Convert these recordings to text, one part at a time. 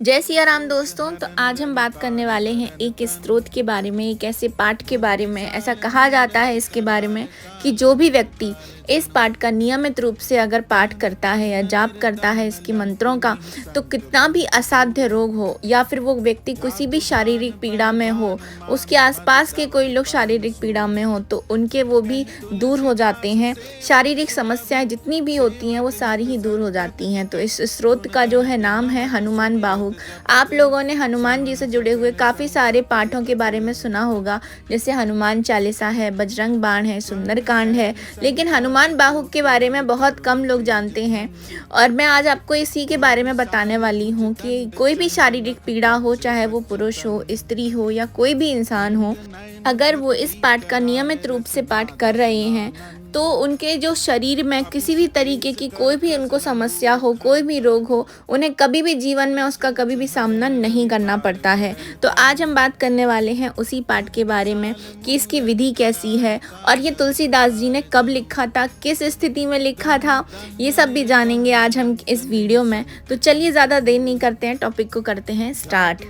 जय सिया राम दोस्तों। तो आज हम बात करने वाले हैं एक स्रोत के बारे में, एक ऐसे पाठ के बारे में। ऐसा कहा जाता है इसके बारे में कि जो भी व्यक्ति इस पाठ का नियमित रूप से अगर पाठ करता है या जाप करता है इसके मंत्रों का, तो कितना भी असाध्य रोग हो या फिर वो व्यक्ति किसी भी शारीरिक पीड़ा में हो, उसके आसपास के कोई लोग शारीरिक पीड़ा में हो तो उनके वो भी दूर हो जाते हैं। शारीरिक समस्याएं जितनी भी होती हैं वो सारी ही दूर हो जाती हैं। तो इस स्रोत का जो है नाम है हनुमान बाहुक। आप लोगों ने हनुमान जी से जुड़े हुए काफ़ी सारे पाठों के बारे में सुना होगा, जैसे हनुमान चालीसा है, बजरंग बाण है, सुंदरकांड है, लेकिन हनुमान बाहुक के बारे में बहुत कम लोग जानते हैं। और मैं आज आपको इसी के बारे में बताने वाली हूँ कि कोई भी शारीरिक पीड़ा हो, चाहे वो पुरुष हो, स्त्री हो या कोई भी इंसान हो, अगर वो इस पाठ का नियमित रूप से पाठ कर रहे हैं तो उनके जो शरीर में किसी भी तरीके की कोई भी उनको समस्या हो, कोई भी रोग हो, उन्हें कभी भी जीवन में उसका कभी भी सामना नहीं करना पड़ता है। तो आज हम बात करने वाले हैं उसी पाठ के बारे में कि इसकी विधि कैसी है और ये तुलसीदास जी ने कब लिखा था, किस स्थिति में लिखा था, ये सब भी जानेंगे आज हम इस वीडियो में। तो चलिए ज़्यादा देर नहीं करते हैं, टॉपिक को करते हैं स्टार्ट।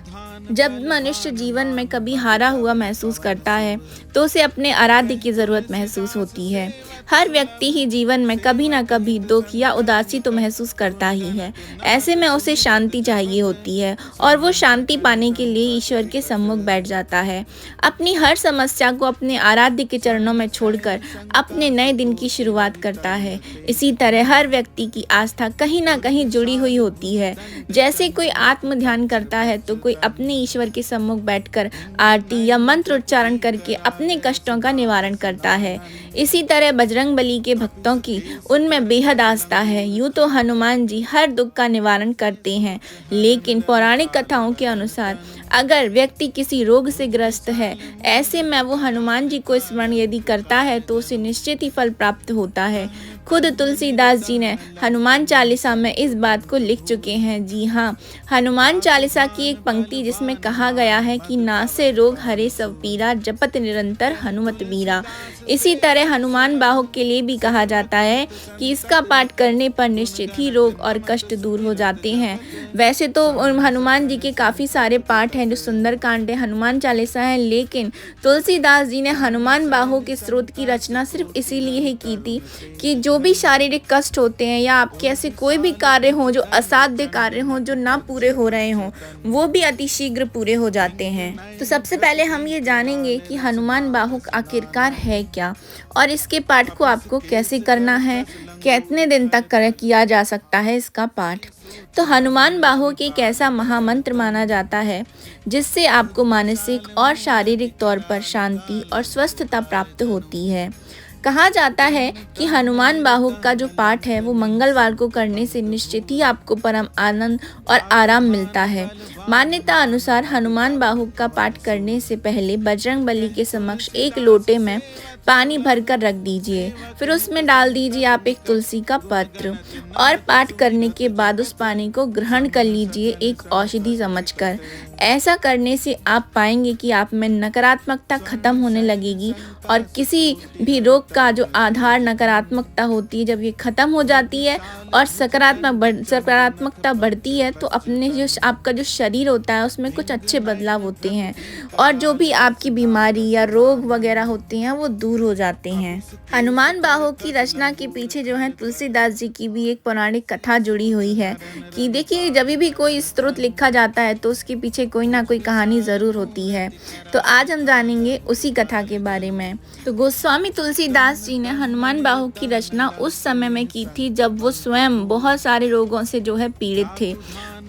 जब मनुष्य जीवन में कभी हारा हुआ महसूस करता है तो उसे अपने आराध्य की ज़रूरत महसूस होती है। हर व्यक्ति ही जीवन में कभी ना कभी दुख या उदासी तो महसूस करता ही है। ऐसे में उसे शांति चाहिए होती है और वो शांति पाने के लिए ईश्वर के सम्मुख बैठ जाता है। अपनी हर समस्या को अपने आराध्य के चरणों में छोड़कर अपने नए दिन की शुरुआत करता है। इसी तरह हर व्यक्ति की आस्था कहीं ना कहीं जुड़ी हुई होती है। जैसे कोई आत्म ध्यान करता है तो कोई अपने ईश्वर के सम्मुख बैठकर आरती या मंत्र उच्चारण करके अपने कष्टों का निवारण करता है। इसी तरह बजरंग बली के भक्तों की उनमें बेहद आस्था है। यूँ तो हनुमान जी हर दुख का निवारण करते हैं, लेकिन पौराणिक कथाओं के अनुसार अगर व्यक्ति किसी रोग से ग्रस्त है, ऐसे में वो हनुमान जी को स्मरण यदि करता है तो उसे निश्चित ही फल प्राप्त होता है। खुद तुलसीदास जी ने हनुमान चालीसा में इस बात को लिख चुके हैं। जी हाँ, हनुमान चालीसा की एक पंक्ति जिसमें कहा गया है कि नासे रोग हरे सब पीरा, जपत निरंतर हनुमत बीरा। इसी तरह हनुमान बाहुक के लिए भी कहा जाता है कि इसका पाठ करने पर निश्चित ही रोग और कष्ट दूर हो जाते हैं। वैसे तो हनुमान जी के काफ़ी सारे पाठ हैं, जो सुंदरकांड है, हनुमान चालीसा है, लेकिन तुलसीदास जी ने हनुमान बाहुक के स्रोत की रचना सिर्फ इसीलिए ही की थी कि जो भी शारीरिक कष्ट होते हैं या आपके ऐसे कोई भी कार्य हों जो असाध्य कार्य हों, जो ना पूरे हो रहे हों, वो भी अतिशीघ्र पूरे हो जाते हैं। तो सबसे पहले हम ये जानेंगे कि हनुमान बाहुक आखिरकार है क्या और इसके पाठ को आपको कैसे करना है, कितने दिन तक किया जा सकता है इसका पाठ। तो हनुमान बाहुक एक ऐसा महामंत्र माना जाता है जिससे आपको मानसिक और शारीरिक तौर पर शांति और स्वस्थता प्राप्त होती है। कहा जाता है कि हनुमान बाहुक का जो पाठ है वो मंगलवार को करने से निश्चित ही आपको परम आनंद और आराम मिलता है। मान्यता अनुसार हनुमान बाहुक का पाठ करने से पहले बजरंग बली के समक्ष एक लोटे में पानी भरकर रख दीजिए, फिर उसमें डाल दीजिए आप एक तुलसी का पत्र और पाठ करने के बाद उस पानी को ग्रहण कर लीजिए एक औषधि समझकर। ऐसा करने से आप पाएंगे कि आप में नकारात्मकता खत्म होने लगेगी और किसी भी रोग का जो आधार नकारात्मकता होती है, जब ये खत्म हो जाती है और सकारात्मकता बढ़ती है तो अपने जो आपका जो शरीर होता है उसमें कुछ अच्छे बदलाव होते हैं और जो भी आपकी बीमारी या रोग वगैरह होते हैं वो दूर हो जाते हैं। हनुमान बाहुक की रचना के पीछे जो है तुलसीदास जी की भी एक पौराणिक कथा जुड़ी हुई है कि देखिए, जब भी कोई स्रोत लिखा जाता है तो उसके पीछे कोई ना कोई कहानी ज़रूर होती है। तो आज हम जानेंगे उसी कथा के बारे में। तो गोस्वामी तुलसीदास जी ने हनुमान बाहुक की रचना उस समय में की थी जब वो स्वयं बहुत सारे रोगों से जो है पीड़ित थे।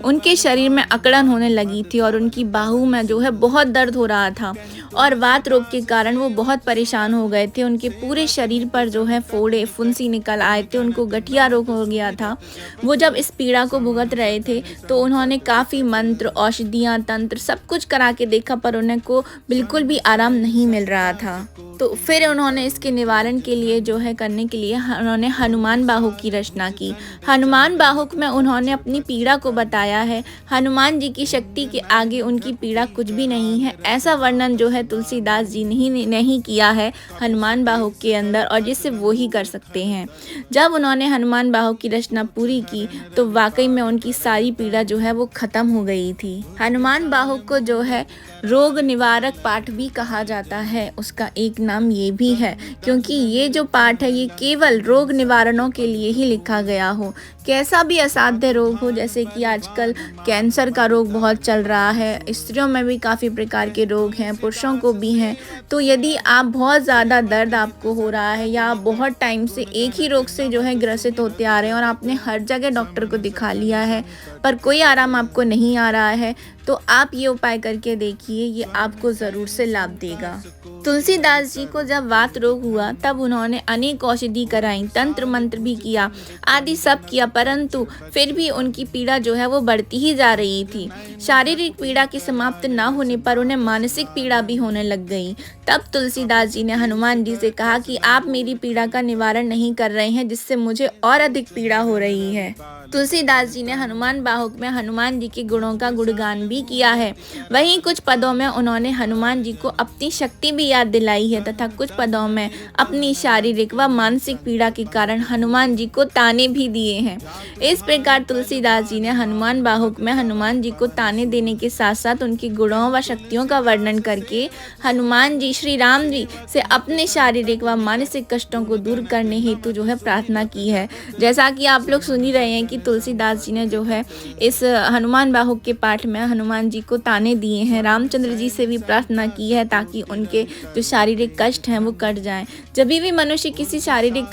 उनके शरीर में अकड़न होने लगी थी और उनकी बाहू में जो है बहुत दर्द हो रहा था और वात रोग के कारण वो बहुत परेशान हो गए थे। उनके पूरे शरीर पर जो है फोड़े फुंसी निकल आए थे, उनको गठिया रोग हो गया था। वो जब इस पीड़ा को भुगत रहे थे तो उन्होंने काफ़ी मंत्र, औषधियाँ, तंत्र सब कुछ करा के देखा पर उन्हें को बिल्कुल भी आराम नहीं मिल रहा था। तो फिर उन्होंने इसके निवारण के लिए जो है करने के लिए उन्होंने हनुमान बाहुक की रचना की। हनुमान बाहुक में उन्होंने अपनी पीड़ा को बताया है। हनुमान जी की शक्ति के आगे उनकी पीड़ा कुछ भी नहीं है, ऐसा वर्णन जो है तुलसीदास जी नहीं किया है हनुमान बाहुक के अंदर, और जिससे वो ही कर सकते हैं। जब उन्होंने हनुमान बाहुक की रचना पूरी की तो वाकई में उनकी सारी पीड़ा जो है वो खत्म हो गई थी। हनुमान बाहुक को जो है रोग निवारक पाठ भी कहा जाता है, उसका एक नाम ये भी है, क्योंकि ये जो पाठ है ये केवल रोग निवारणों के लिए ही लिखा गया हो। कैसा भी असाध्य रोग हो, जैसे कि आजकल कैंसर का रोग बहुत चल रहा है, स्त्रियों में भी काफ़ी प्रकार के रोग हैं, पुरुषों को भी हैं। तो यदि आप बहुत ज़्यादा दर्द आपको हो रहा है या आप बहुत टाइम से एक ही रोग से जो है ग्रसित होते आ रहे हैं और आपने हर जगह डॉक्टर को दिखा लिया है पर कोई आराम आपको नहीं आ रहा है, तो आप ये उपाय करके देखिए, ये आपको ज़रूर से लाभ देगा। तुलसीदास जी को जब वात रोग हुआ तब उन्होंने अनेक औषधि कराई, तंत्र मंत्र भी किया, आदि सब किया, परंतु फिर भी उनकी पीड़ा जो है वो बढ़ती ही जा रही थी। शारीरिक पीड़ा के समाप्त ना होने पर उन्हें मानसिक पीड़ा भी होने लग गई। तब तुलसीदास जी ने हनुमान जी से कहा कि आप मेरी पीड़ा का निवारण नहीं कर रहे हैं, जिससे मुझे और अधिक पीड़ा हो रही है। तुलसीदास जी ने हनुमान बाहुक में हनुमान जी के गुणों का गुणगान भी किया है। वहीं कुछ पदों में उन्होंने हनुमान जी को अपनी शक्ति भी याद दिलाई है तथा कुछ पदों में अपनी शारीरिक व मानसिक पीड़ा के कारण हनुमान जी को ताने भी दिए हैं। इस प्रकार तुलसीदास जी ने हनुमान बाहुक में हनुमान जी को ताने देने के साथ साथ उनके गुणों व शक्तियों का वर्णन करके हनुमान जी श्री राम जी से अपने शारीरिक व मानसिक कष्टों को दूर करने हेतु जो है प्रार्थना की है। जैसा कि आप लोग सुन ही रहे हैं कि तुलसीदास जी ने जो है इस हनुमान बाहुक के पाठ में हनुमान जी को ताने दिए हैं, रामचंद्र जी से भी प्रार्थना की है ताकि उनके जो शारीरिक कष्ट हैं वो कट जाएं। जब भी मनुष्य किसी शारीरिक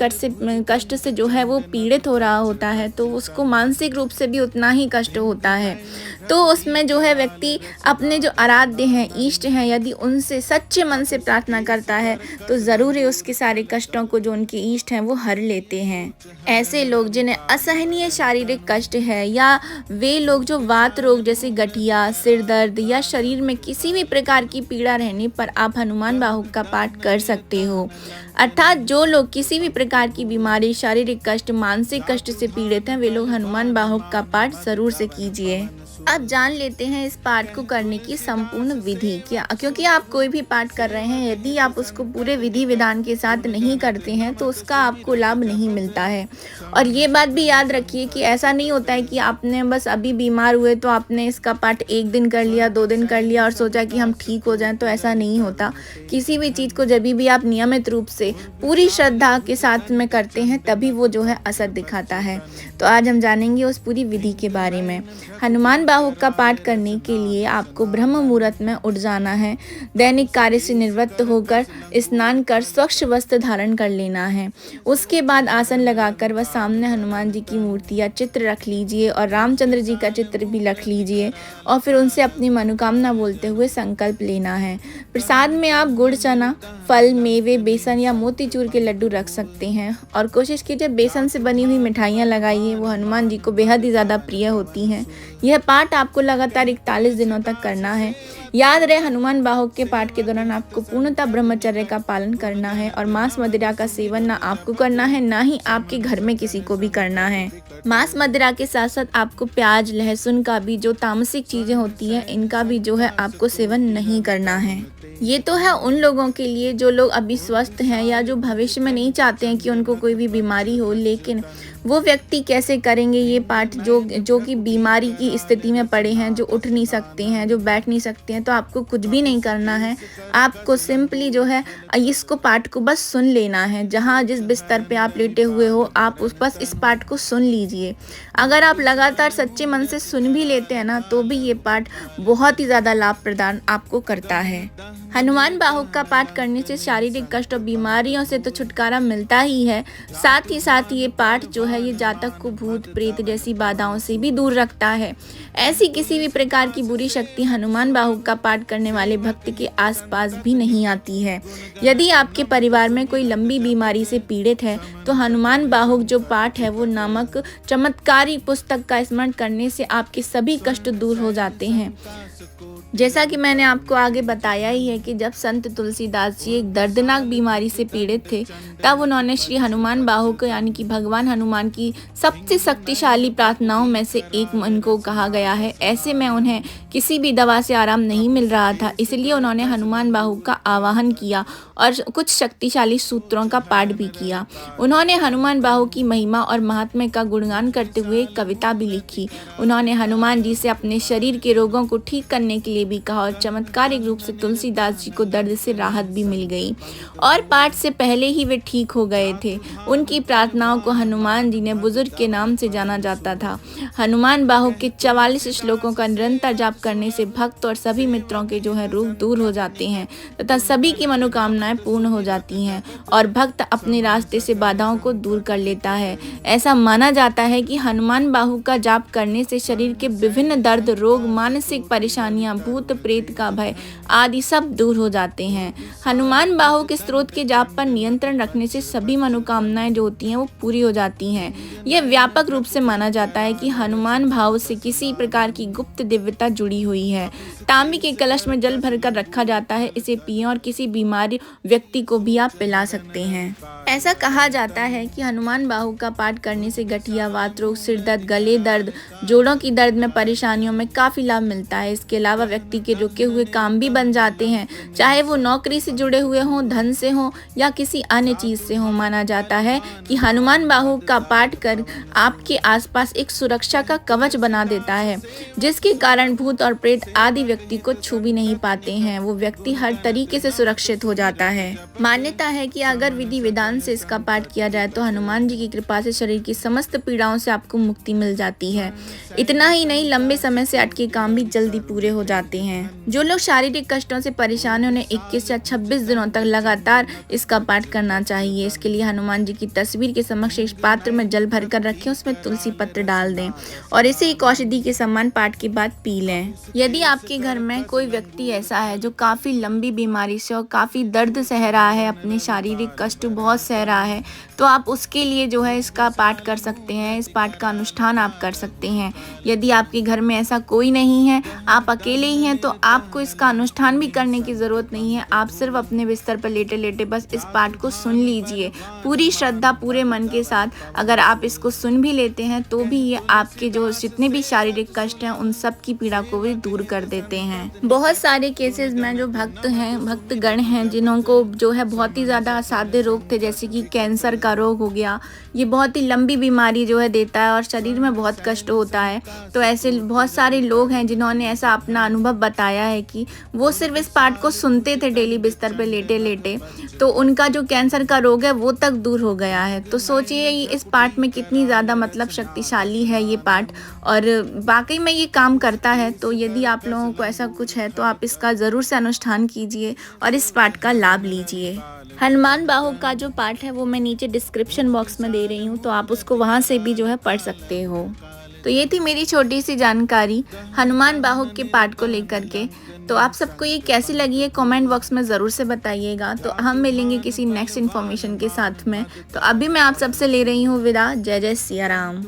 कष्ट से जो है वो पीड़ित हो रहा होता है तो उसको मानसिक रूप से भी उतना ही कष्ट होता है। तो उसमें जो है व्यक्ति अपने जो आराध्य हैं, इष्ट हैं, यदि उनसे सच्चे मन से प्रार्थना करता है तो ज़रूर ही उसके सारे कष्टों को जो उनके इष्ट हैं वो हर लेते हैं। ऐसे लोग जिन्हें असहनीय शारीरिक कष्ट है या वे लोग जो वात रोग जैसे गठिया, सिर दर्द या शरीर में किसी भी प्रकार की पीड़ा रहने पर आप हनुमान बाहुक का पाठ कर सकते हो। अर्थात जो लोग किसी भी प्रकार की बीमारी, शारीरिक कष्ट, मानसिक कष्ट से पीड़ित हैं वे लोग हनुमान बाहुक का पाठ ज़रूर से कीजिए। अब जान लेते हैं इस पाठ को करने की संपूर्ण विधि क्या, क्योंकि आप कोई भी पाठ कर रहे हैं यदि आप उसको पूरे विधि विधान के साथ नहीं करते हैं तो उसका आपको लाभ नहीं मिलता है। और ये बात भी याद रखिए कि ऐसा नहीं होता है कि आपने बस अभी बीमार हुए तो आपने इसका पाठ 1 दिन कर लिया, 2 दिन कर लिया और सोचा कि हम ठीक हो जाएं, तो ऐसा नहीं होता। किसी भी चीज़ को जब भी आप नियमित रूप से पूरी श्रद्धा के साथ में करते हैं तभी वो जो है असर दिखाता है। तो आज हम जानेंगे उस पूरी विधि के बारे में। हनुमान बाहुक का पाठ करने के लिए आपको ब्रह्म मुहूर्त में उठ जाना है। दैनिक कार्य से निवृत्त होकर स्नान कर स्वच्छ वस्त्र धारण कर लेना है। उसके बाद आसन लगाकर वह सामने हनुमान जी की मूर्ति या चित्र रख लीजिए और रामचंद्र जी का चित्र भी रख लीजिए और फिर उनसे अपनी मनोकामना बोलते हुए संकल्प लेना है। प्रसाद में आप गुड़, चना, फल, मेवे, बेसन या मोतीचूर के लड्डू रख सकते हैं और कोशिश कीजिए बेसन से बनी हुई मिठाइयाँ लगाइए, वो हनुमान जी को बेहद ही ज़्यादा प्रिय होती हैं। यह पाठ आपको लगातार 41 दिनों तक करना है। याद रहे हनुमान बाहुक के पाठ के दौरान आपको पूर्णतः ब्रह्मचर्य का पालन करना है और मांस मदिरा का सेवन ना आपको करना है ना ही आपके घर में किसी को भी करना है। मांस मदिरा के साथ साथ आपको प्याज, लहसुन का भी जो तामसिक चीज़ें होती हैं इनका भी जो है आपको सेवन नहीं करना है। ये तो है उन लोगों के लिए जो लोग अभी स्वस्थ हैं या जो भविष्य में नहीं चाहते हैं कि उनको कोई भी बीमारी हो, लेकिन वो व्यक्ति कैसे करेंगे ये पाठ जो कि बीमारी की स्थिति में पड़े हैं, जो उठ नहीं सकते हैं, जो बैठ नहीं सकते हैं। तो आपको कुछ भी नहीं करना है, आपको सिंपली जो है इसको पाठ को बस सुन लेना है। जहाँ जिस बिस्तर पे आप लेटे हुए हो आप बस इस पाठ को सुन लीजिए। अगर आप लगातार सच्चे मन से सुन भी लेते हैं ना तो भी ये पाठ बहुत ही ज़्यादा लाभ प्रदान आपको करता है। हनुमान बाहुक का पाठ करने से शारीरिक कष्ट और बीमारियों से तो छुटकारा मिलता ही है, साथ ही ये पाठ जो है ये जातक को भूत प्रेत जैसी बाधाओं से भी दूर रखता है। ऐसी किसी भी प्रकार की बुरी शक्ति हनुमान बाहुक का पाठ करने वाले भक्त के आसपास भी नहीं आती है। यदि आपके परिवार में कोई लंबी बीमारी से पीड़ित है तो हनुमान बाहुक जो पाठ है वो नामक चमत्कारी पुस्तक का स्मरण करने से आपके सभी कष्ट दूर हो जाते हैं। जैसा कि मैंने आपको आगे बताया ही है कि जब संत तुलसीदास जी एक दर्दनाक बीमारी से पीड़ित थे, तब उन्होंने श्री हनुमान बाहु को यानी कि भगवान हनुमान की सबसे शक्तिशाली प्रार्थनाओं में से एक मन को कहा गया है। ऐसे में उन्हें किसी भी दवा से आराम नहीं मिल रहा था, इसलिए उन्होंने हनुमान बाहु का आवाहन किया और कुछ शक्तिशाली सूत्रों का पाठ भी किया। उन्होंने हनुमान बाहु की महिमा और महात्म्य का गुणगान करते हुए एक कविता भी लिखी। उन्होंने हनुमान जी से अपने शरीर के रोगों को ठीक करने के लिए भी कहा और चमत्कारिक रूप से तुलसीदास जी को दर्द से राहत भी मिल गई और पाठ से पहले ही वे ठीक हो गए थे। उनकी प्रार्थनाओं को हनुमान जी ने बुजुर्ग के नाम से जाना जाता था। हनुमान बाहु के 44 श्लोकों का निरंतर जाप करने से भक्त और सभी मित्रों के जो है रोग दूर हो जाते हैं तथा सभी की मनोकामनाएं पूर्ण हो जाती हैं और भक्त अपने रास्ते से बाधाओं को दूर कर लेता है। ऐसा माना जाता है कि हनुमान बाहु का जाप करने से शरीर के विभिन्न दर्द, रोग, मानसिक परेशानियां, भूत प्रेत का भय आदि सब दूर हो जाते हैं। हनुमान बाहु के स्त्रोत के जाप पर नियंत्रण रखने से सभी मनोकामनाएं जो होती हैं वो पूरी हो जाती हैं। यह व्यापक रूप से माना जाता है कि हनुमान बाहु से किसी प्रकार की गुप्त दिव्यता जुड़ी हुई है। तांबे के कलश में जल भरकर रखा जाता है, इसे पिएं और किसी बीमारी व्यक्ति को भी आप पिला सकते हैं। ऐसा कहा जाता है कि हनुमान बाहु का पाठ करने से गठिया, वात रोग, सिर दर्द, गले दर्द, जोड़ों की दर्द में परेशानियों में काफ़ी लाभ मिलता है। इसके अलावा व्यक्ति के रुके हुए काम भी बन जाते हैं, चाहे वो नौकरी से जुड़े हुए हों, धन से हों या किसी अन्य चीज़ से हों। माना जाता है कि हनुमान बाहु का पाठ कर आपके आसपास एक सुरक्षा का कवच बना देता है, जिसके कारण भूत और प्रेत आदि व्यक्ति को छू भी नहीं पाते हैं। वो व्यक्ति हर तरीके से सुरक्षित हो जाता है। मान्यता है कि अगर विधि विधान से इसका पाठ किया जाए तो हनुमान जी की कृपा से शरीर की समस्त पीड़ाओं से आपको मुक्ति मिल जाती है। इतना ही नहीं, लंबे समय से अटके काम भी जल्दी पूरे हो जाते हैं। जो लोग शारीरिक कष्टों से परेशान हैं उन्हें 21 या 26 दिनों तक लगातार इसका पाठ करना चाहिए। इसके लिए हनुमान जी की तस्वीर के समक्ष एक पात्र में जल भरकर रखें, उसमें तुलसी पत्र डाल दें और इसे एक औषधि के समान पाठ के बाद पी लें। यदि आपके घर में कोई व्यक्ति ऐसा है जो काफ़ी लंबी बीमारी से और काफ़ी दर्द सह रहा है, अपने शारीरिक कष्ट बहुत सह रहा है, तो आप उसके लिए जो है इसका पाठ कर सकते हैं। इस पाठ का अनुष्ठान आप कर सकते हैं। यदि आपके घर में ऐसा कोई नहीं है, आप अकेले ही हैं, तो आपको इसका अनुष्ठान भी करने की ज़रूरत नहीं है। आप सिर्फ अपने बिस्तर पर लेटे लेटे बस इस पाठ को सुन लीजिए पूरी श्रद्धा, पूरे मन के साथ। अगर आप इसको सुन भी लेते हैं तो भी ये आपके जो जितने भी शारीरिक कष्ट हैं उन सब की पीड़ा को भी दूर कर देते हैं। बहुत सारे केसेस में जो भक्त हैं, भक्तगण हैं, जिन्हों को जो है बहुत ही ज़्यादा असाध्य रोग थे, जैसे कि कैंसर का रोग हो गया, ये बहुत ही लंबी बीमारी जो है देता है और शरीर में बहुत कष्ट होता है। तो ऐसे बहुत सारे लोग हैं जिन्होंने ऐसा अपना अनुभव बताया है कि वो सिर्फ इस पाठ को सुनते थे डेली बिस्तर पे लेटे लेटे, तो उनका जो कैंसर का रोग है वो तक दूर हो गया है। तो सोचिए इस पाठ में कितनी ज़्यादा मतलब शक्तिशाली है ये पाठ, और वाकई में ये काम करता है। तो यदि आप लोगों को ऐसा कुछ है तो आप इसका ज़रूर से अनुष्ठान कीजिए और इस पाठ का लाभ लीजिए। हनुमान बाहु का जो पाठ है वो मैं नीचे डिस्क्रिप्शन बॉक्स में दे रही हूँ, तो आप उसको वहाँ से भी जो है पढ़ सकते हो। तो ये थी मेरी छोटी सी जानकारी हनुमान बाहु के पाठ को लेकर के। तो आप सबको ये कैसी लगी है कमेंट बॉक्स में ज़रूर से बताइएगा। तो हम मिलेंगे किसी नेक्स्ट इन्फॉर्मेशन के साथ में। तो अभी मैं आप सबसे ले रही हूँ विदा। जय जय सिया राम।